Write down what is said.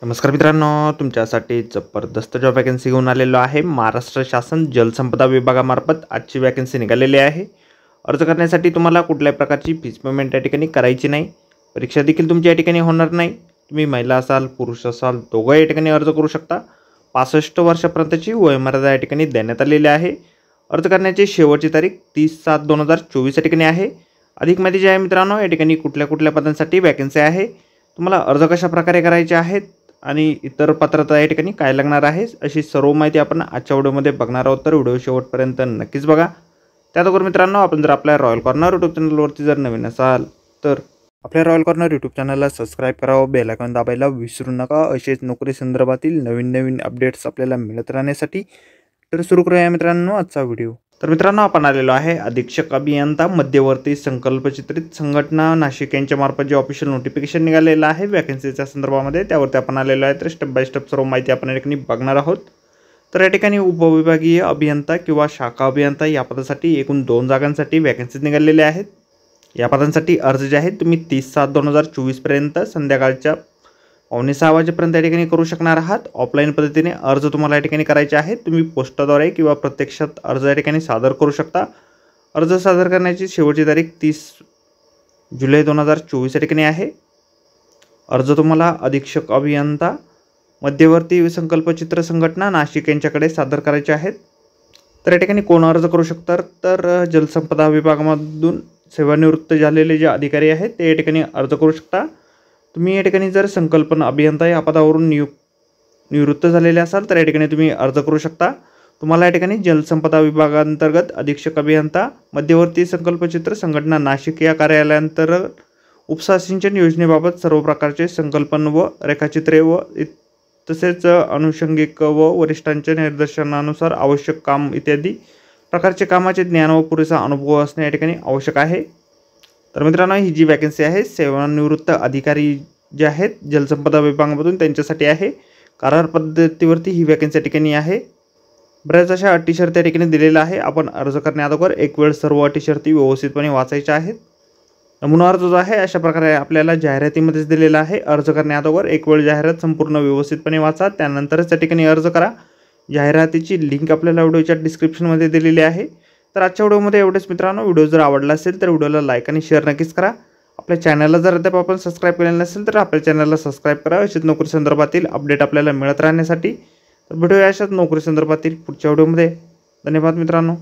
नमस्कार मित्रांनो, तुमच्यासाठी जबरदस्त जॉब वॅकन्सी घेऊन आलेलो आहे। महाराष्ट्र शासन जलसंपदा विभागामार्फत आजची वॅकन्सी निघालेली आहे। अर्ज करण्यासाठी तुम्हाला कुठल्याही प्रकारची फीस पेमेंट या ठिकाणी करायची नाही। परीक्षा देखील तुमची या ठिकाणी होणार नाही। तुम्ही महिला असाल पुरुष असाल दोघं या ठिकाणी अर्ज करू शकता। 65 वर्षापर्यंतची वयोमर्यादा या ठिकाणी देण्यात आलेली आहे। अर्ज करण्याची शेवटची तारीख 30/7/2024 या ठिकाणी आहे। अधिक माहिती जी आहे मित्रांनो, या ठिकाणी कुठल्या पदांसाठी वॅकन्सी आहे, तुम्हाला अर्ज कशा प्रकारे करायचे आहेत आणि इतर पात्रता या ठिकाणी काय लागणार आहे, अशी सर्व माहिती आपण आजच्या व्हिडिओमध्ये बघणार आहोत। तर व्हिडिओ शेवटपर्यंत नक्कीच बघा। त्याचबरोबर मित्रांनो, आपण जर आपल्या रॉयल कॉर्नर यूट्यूब चॅनलवरती जर नवीन असाल तर आपल्या रॉयल कॉर्नर यूट्यूब चॅनलला सबस्क्राईब करावं, बेल आयकॉन दाबायला विसरू नका। असेच नोकरी संदर्भातील नवीन अपडेट्स आपल्याला मिळत राहण्यासाठी। तर सुरू करूया मित्रांनो आजचा व्हिडिओ। तर मित्रांनो, आपण आलेलो आहे अधीक्षक अभियंता मध्यवर्ती संकल्पचित्रित संघटना नाशिक यांच्या मार्फत जे ऑफिशियल नोटिफिकेशन निघालेलं आहे वॅकन्सीच्या संदर्भामध्ये, त्यावरती आपण आलेलो आहे। तर स्टेप बाय स्टेप सर्व माहिती आपण या ठिकाणी बघणार आहोत। तर या ठिकाणी उपविभागीय अभियंता किंवा शाखा अभियंता या पदासाठी एकूण 2 जागांसाठी वॅकन्सीज निघालेल्या आहेत। या पदांसाठी अर्ज जे आहेत तुम्ही 30/7/2024 पर्यंत संध्याकाळच्या 5:45 वाजेपर्यंत या ठिकाणी करू शकणार आहात। ऑफलाईन पद्धतीने अर्ज तुम्हाला या ठिकाणी करायचे आहेत। तुम्ही पोस्टाद्वारे किंवा प्रत्यक्षात अर्ज या ठिकाणी सादर करू शकता। अर्ज सादर करण्याची शेवटची तारीख 30 जुलै 2024 या ठिकाणी आहे। अर्ज तुम्हाला अधीक्षक अभियंता मध्यवर्ती संकल्पचित्र संघटना नाशिक यांच्याकडे सादर करायचे आहेत। तर या ठिकाणी कोण अर्ज करू शकतात, तर जलसंपदा विभागामधून सेवानिवृत्त झालेले जे अधिकारी आहेत ते या ठिकाणी अर्ज करू शकता। तुम्ही या ठिकाणी जर संकल्पना अभियंता या पदावरून निवृत्त झालेले असाल तर या ठिकाणी तुम्ही अर्ज करू शकता। तुम्हाला या ठिकाणी जलसंपदा विभागांतर्गत अधीक्षक अभियंता मध्यवर्ती संकल्पचित्र संघटना नाशिक या कार्यालयांतर्गत उपसा सिंचन योजनेबाबत सर्व प्रकारचे संकल्पन व रेखाचित्रे व तसेच अनुषंगिक व वरिष्ठांच्या निर्देशनानुसार आवश्यक काम इत्यादी प्रकारचे कामाचे ज्ञान व पुरेसा अनुभव असणे या ठिकाणी आवश्यक आहे। तर मित्रांनो, ही जी वॅकन्सी आहे सेवानिवृत्त अधिकारी जे आहेत जलसंपदा विभागामधून त्यांच्यासाठी आहे। करार पद्धतीवरती ही वॅकन्सी या ठिकाणी आहे। बऱ्याच अशा अटी शर्ती या ठिकाणी दिलेल्या आहे। आपण अर्ज करण्याअगोदर एक वेळ सर्व अटी शर्ती व्यवस्थितपणे वाचायच्या आहेत। नमुना अर्ज जो आहे अशा प्रकारे आपल्याला जाहिरातीमध्येच दिलेला आहे। अर्ज करण्याअगोदर एक वेळ जाहिरात संपूर्ण व्यवस्थितपणे वाचा, त्यानंतरच त्या ठिकाणी अर्ज करा। जाहिरातीची लिंक आपल्याला व्हिडिओच्या डिस्क्रिप्शनमध्ये दिलेली आहे। तर आजच्या व्हिडिओमध्ये एवढेच मित्रांनो। व्हिडिओ जर आवडला असेल तर व्हिडिओला लाईक आणि शेअर नक्कीच करा। आपल्या चॅनलला जर अद्याप आपण सबस्क्राईब केलेलं नसेल तर आपल्या चॅनलला सबस्क्राईब करा, अशीच नोकरी संदर्भातील अपडेट आपल्याला मिळत राहण्यासाठी। तर भेटूया अशाच नोकरी संदर्भातील पुढच्या व्हिडिओमध्ये। धन्यवाद मित्रांनो।